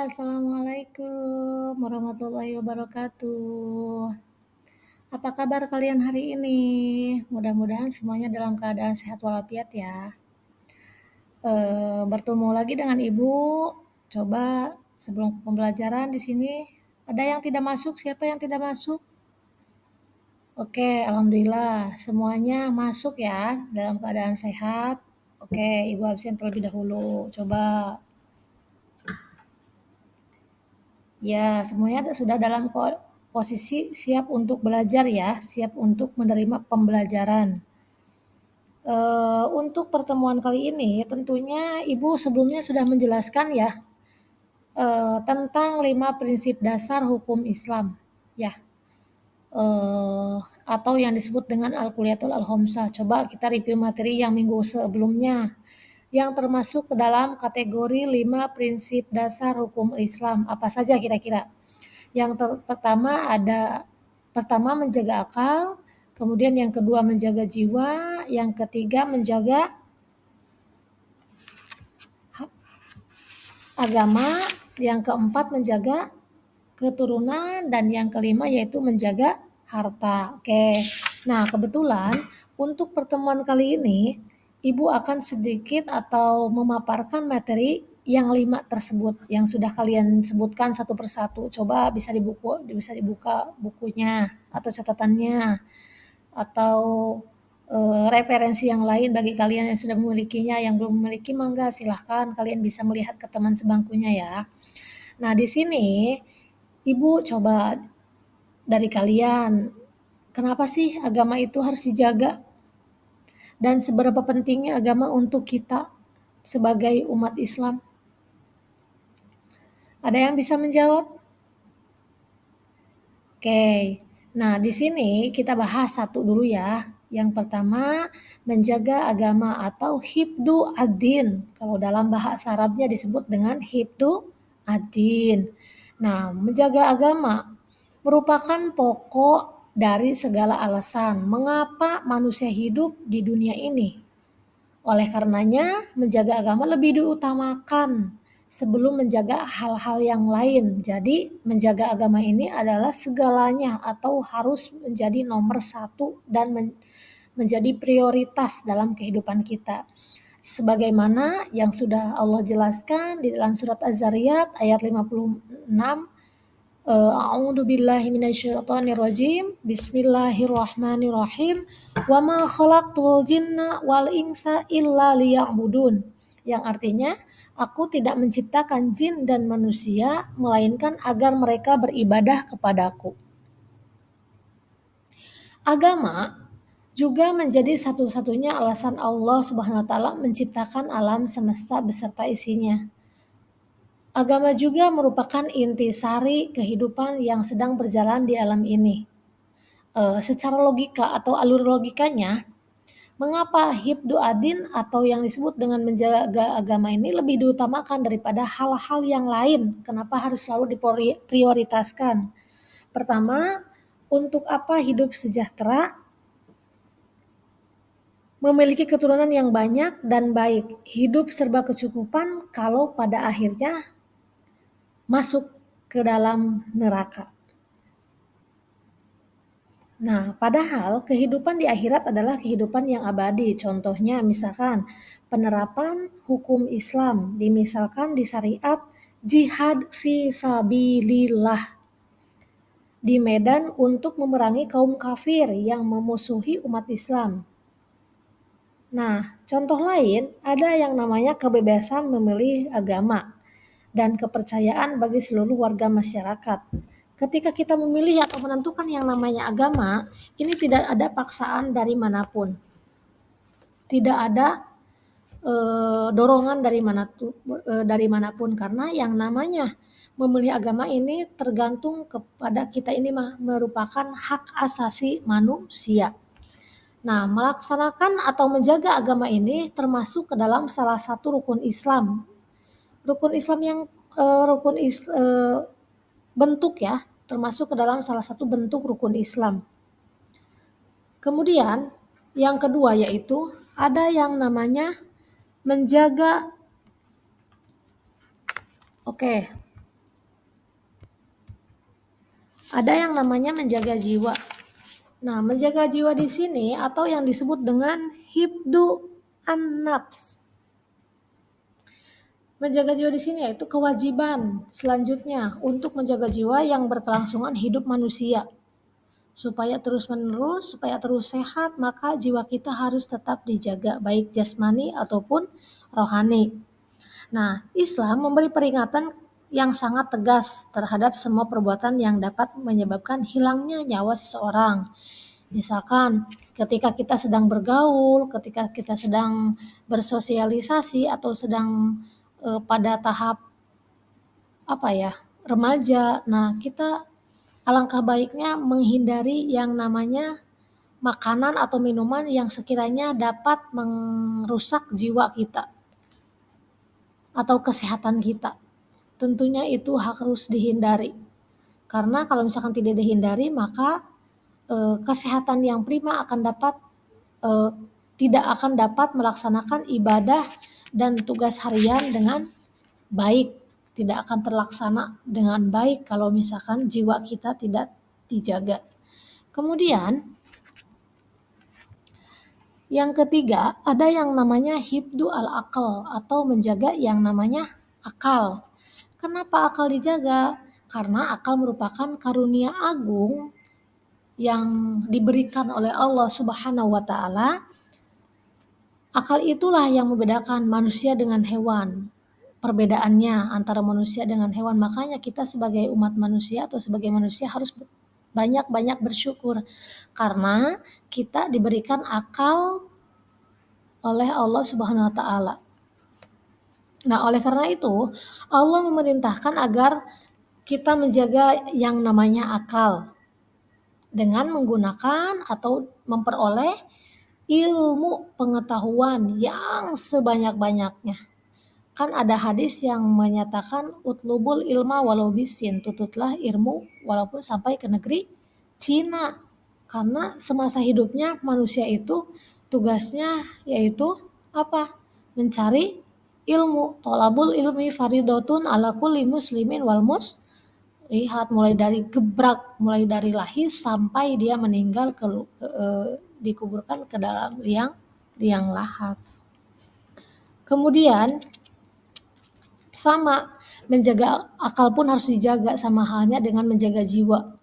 Assalamualaikum warahmatullahi wabarakatuh. Apa kabar kalian hari ini? Mudah-mudahan semuanya dalam keadaan sehat walafiat ya. Bertemu lagi dengan Ibu. Coba sebelum pembelajaran di sini ada yang tidak masuk? Siapa yang tidak masuk? Oke, alhamdulillah semuanya masuk ya dalam keadaan sehat. Oke, Ibu absen terlebih dahulu. Coba ya, semuanya sudah dalam posisi siap untuk belajar ya, siap untuk menerima pembelajaran. Untuk pertemuan kali ini tentunya Ibu sebelumnya sudah menjelaskan ya tentang 5 prinsip dasar hukum Islam ya, atau yang disebut dengan Al-Kuliyatul Al-Khamsah. Coba kita review materi yang minggu sebelumnya yang termasuk ke dalam kategori 5 prinsip dasar hukum Islam. Apa saja kira-kira? Yang pertama menjaga akal, kemudian yang kedua menjaga jiwa, yang ketiga menjaga agama, yang keempat menjaga keturunan, dan yang kelima yaitu menjaga harta. Oke. Nah, kebetulan untuk pertemuan kali ini Ibu akan sedikit atau memaparkan materi yang 5 tersebut yang sudah kalian sebutkan satu persatu. Coba bisa dibuka bukunya atau catatannya atau referensi yang lain bagi kalian yang sudah memilikinya. Yang belum memiliki mangga silahkan kalian bisa melihat ke teman sebangkunya ya. Nah, di sini Ibu coba dari kalian, kenapa sih agama itu harus dijaga? Dan seberapa pentingnya agama untuk kita sebagai umat Islam? Ada yang bisa menjawab? Oke. Nah, di sini kita bahas satu dulu ya. Yang pertama, menjaga agama atau hifdu ad-din. Kalau dalam bahasa Arabnya disebut dengan hifdu ad-din. Nah, menjaga agama merupakan pokok dari segala alasan mengapa manusia hidup di dunia ini. Oleh karenanya, menjaga agama lebih diutamakan sebelum menjaga hal-hal yang lain. Jadi, menjaga agama ini adalah segalanya atau harus menjadi nomor satu dan menjadi prioritas dalam kehidupan kita. Sebagaimana yang sudah Allah jelaskan di dalam surat Az-Zariyat ayat 56, A'udzu billahi minasyaitonir rajim. Bismillahirrahmanirrahim. Wa ma khalaqtul jinna wal insa illa liya'budun. Yang artinya, aku tidak menciptakan jin dan manusia melainkan agar mereka beribadah kepadaku. Agama juga menjadi satu-satunya alasan Allah Subhanahu wa taala menciptakan alam semesta beserta isinya. Agama juga merupakan intisari kehidupan yang sedang berjalan di alam ini. Secara logika atau alur logikanya, mengapa hifdu adin atau yang disebut dengan menjaga agama ini lebih diutamakan daripada hal-hal yang lain? Kenapa harus selalu diprioritaskan? Pertama, untuk apa hidup sejahtera? Memiliki keturunan yang banyak dan baik, hidup serba kecukupan kalau pada akhirnya masuk ke dalam neraka. Nah, padahal kehidupan di akhirat adalah kehidupan yang abadi. Contohnya misalkan penerapan hukum Islam, dimisalkan di syariat jihad fi sabilillah di medan untuk memerangi kaum kafir yang memusuhi umat Islam. Nah, contoh lain ada yang namanya kebebasan memilih agama dan kepercayaan bagi seluruh warga masyarakat. Ketika kita memilih atau menentukan yang namanya agama, ini tidak ada paksaan dari manapun. Tidak ada dorongan dari manapun karena yang namanya memilih agama ini tergantung kepada kita, ini merupakan hak asasi manusia. Nah, melaksanakan atau menjaga agama ini termasuk ke dalam salah satu rukun Islam. Rukun Islam yang bentuk ya, termasuk ke dalam salah satu bentuk rukun Islam. Kemudian yang kedua yaitu ada yang namanya menjaga ada yang namanya menjaga jiwa. Nah, menjaga jiwa di sini atau yang disebut dengan hibdu an-nafs. Menjaga jiwa di sini yaitu kewajiban selanjutnya untuk menjaga jiwa yang berkelangsungan hidup manusia. Supaya terus-menerus, supaya terus sehat, maka jiwa kita harus tetap dijaga baik jasmani ataupun rohani. Nah, Islam memberi peringatan yang sangat tegas terhadap semua perbuatan yang dapat menyebabkan hilangnya nyawa seseorang. Misalkan ketika kita sedang bergaul, ketika kita sedang bersosialisasi atau sedang pada tahap remaja. Nah, kita alangkah baiknya menghindari yang namanya makanan atau minuman yang sekiranya dapat merusak jiwa kita atau kesehatan kita. Tentunya itu harus dihindari. Karena kalau misalkan tidak dihindari, maka kesehatan yang prima akan dapat tidak akan dapat melaksanakan ibadah dan tugas harian dengan baik, tidak akan terlaksana dengan baik kalau misalkan jiwa kita tidak dijaga. Kemudian yang ketiga, ada yang namanya hibdu al-aql atau menjaga yang namanya akal. Kenapa akal dijaga? Karena akal merupakan karunia agung yang diberikan oleh Allah Subhanahu wa taala. Akal itulah yang membedakan manusia dengan hewan. Perbedaannya antara manusia dengan hewan, makanya kita sebagai umat manusia atau sebagai manusia harus banyak-banyak bersyukur karena kita diberikan akal oleh Allah Subhanahu wa taala. Nah, oleh karena itu Allah memerintahkan agar kita menjaga yang namanya akal dengan menggunakan atau memperoleh ilmu pengetahuan yang sebanyak-banyaknya. Kan ada hadis yang menyatakan utlubul ilma walau bisin, tututlah ilmu walaupun sampai ke negeri Cina. Karena semasa hidupnya manusia itu tugasnya yaitu apa? Mencari ilmu. Tolabul ilmi faridotun ala kulli muslimin wal lihat mulai dari gebrak, mulai dari lahir sampai dia meninggal dikuburkan ke dalam liang lahat. Kemudian sama, menjaga akal pun harus dijaga sama halnya dengan menjaga jiwa.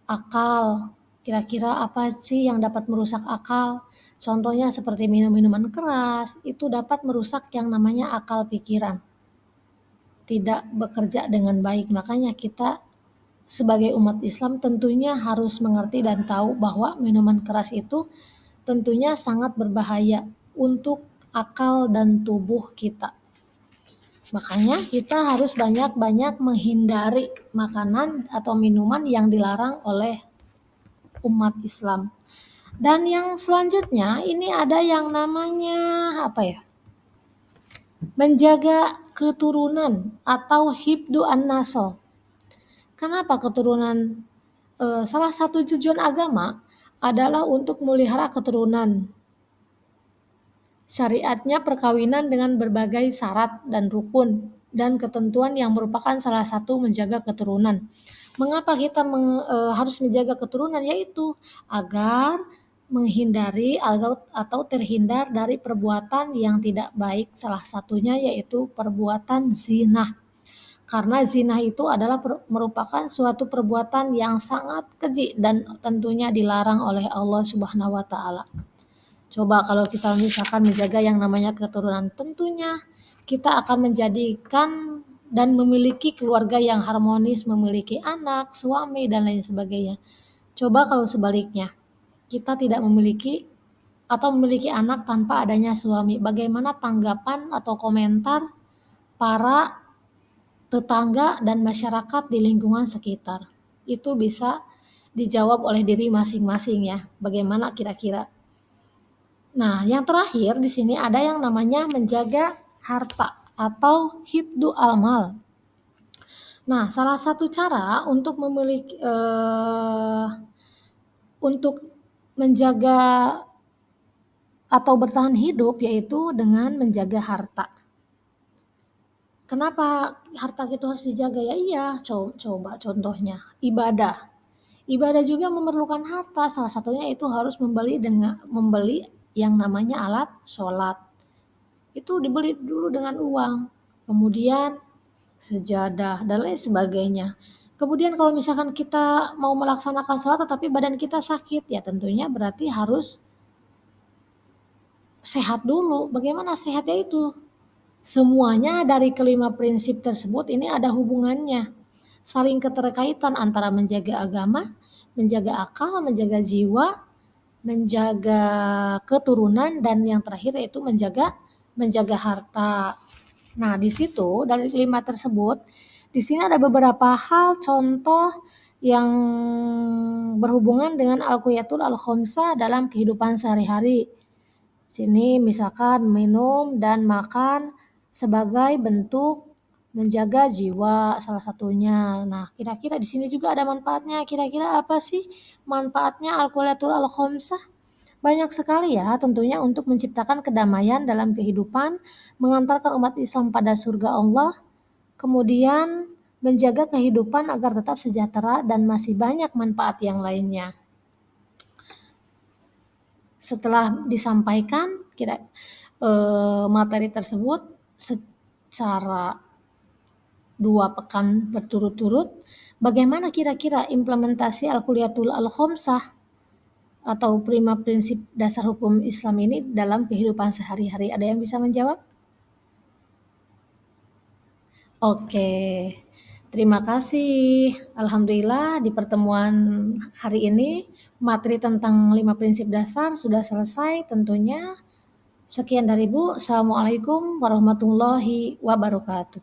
Akal, kira-kira apa sih yang dapat merusak akal? Contohnya seperti minum-minuman keras, itu dapat merusak yang namanya akal pikiran. Tidak bekerja dengan baik, makanya kita sebagai umat Islam tentunya harus mengerti dan tahu bahwa minuman keras itu tentunya sangat berbahaya untuk akal dan tubuh kita. Makanya kita harus banyak-banyak menghindari makanan atau minuman yang dilarang oleh umat Islam. Dan yang selanjutnya ini ada yang namanya menjaga keturunan atau hibdu an-nasl. Kenapa keturunan? Salah satu tujuan agama adalah untuk memelihara keturunan. Syariatnya perkawinan dengan berbagai syarat dan rukun dan ketentuan yang merupakan salah satu menjaga keturunan. Mengapa kita harus menjaga keturunan? Yaitu agar menghindari atau terhindar dari perbuatan yang tidak baik. Salah satunya yaitu perbuatan zina. Karena zina itu adalah merupakan suatu perbuatan yang sangat keji dan tentunya dilarang oleh Allah Subhanahu wa taala. Coba kalau kita misalkan menjaga yang namanya keturunan, tentunya kita akan menjadikan dan memiliki keluarga yang harmonis, memiliki anak, suami, dan lain sebagainya. Coba kalau sebaliknya, kita tidak memiliki atau memiliki anak tanpa adanya suami. Bagaimana tanggapan atau komentar para tetangga dan masyarakat di lingkungan sekitar? Itu bisa dijawab oleh diri masing-masing ya. Bagaimana kira-kira? Nah, yang terakhir di sini ada yang namanya menjaga harta atau hibdu al-mal. Nah, salah satu cara untuk memiliki untuk menjaga atau bertahan hidup yaitu dengan menjaga harta. Kenapa harta itu harus dijaga? Ya iya, coba contohnya ibadah. Ibadah juga memerlukan harta, salah satunya itu harus membeli yang namanya alat sholat. Itu dibeli dulu dengan uang. Kemudian sejadah dan lain sebagainya. Kemudian kalau misalkan kita mau melaksanakan sholat tetapi badan kita sakit, ya tentunya berarti harus sehat dulu. Bagaimana sehatnya itu? Semuanya dari kelima prinsip tersebut ini ada hubungannya. Saling keterkaitan antara menjaga agama, menjaga akal, menjaga jiwa, menjaga keturunan, dan yang terakhir yaitu menjaga harta. Nah, di situ dari kelima tersebut, di sini ada beberapa hal contoh yang berhubungan dengan al-qiyatul al-khamsah dalam kehidupan sehari-hari. Sini misalkan minum dan makan sebagai bentuk menjaga jiwa salah satunya. Nah, kira-kira di sini juga ada manfaatnya. Kira-kira apa sih manfaatnya al-qiyatul al-khamsah? Banyak sekali ya tentunya untuk menciptakan kedamaian dalam kehidupan, mengantarkan umat Islam pada surga Allah, kemudian menjaga kehidupan agar tetap sejahtera dan masih banyak manfaat yang lainnya. Setelah disampaikan materi tersebut secara 2 pekan berturut-turut, bagaimana kira-kira implementasi al-kuliyatul al-khamsah atau 5 prinsip dasar hukum Islam ini dalam kehidupan sehari-hari? Ada yang bisa menjawab? Oke, terima kasih. Alhamdulillah di pertemuan hari ini materi tentang 5 prinsip dasar sudah selesai tentunya. Sekian dari Ibu. Assalamualaikum warahmatullahi wabarakatuh.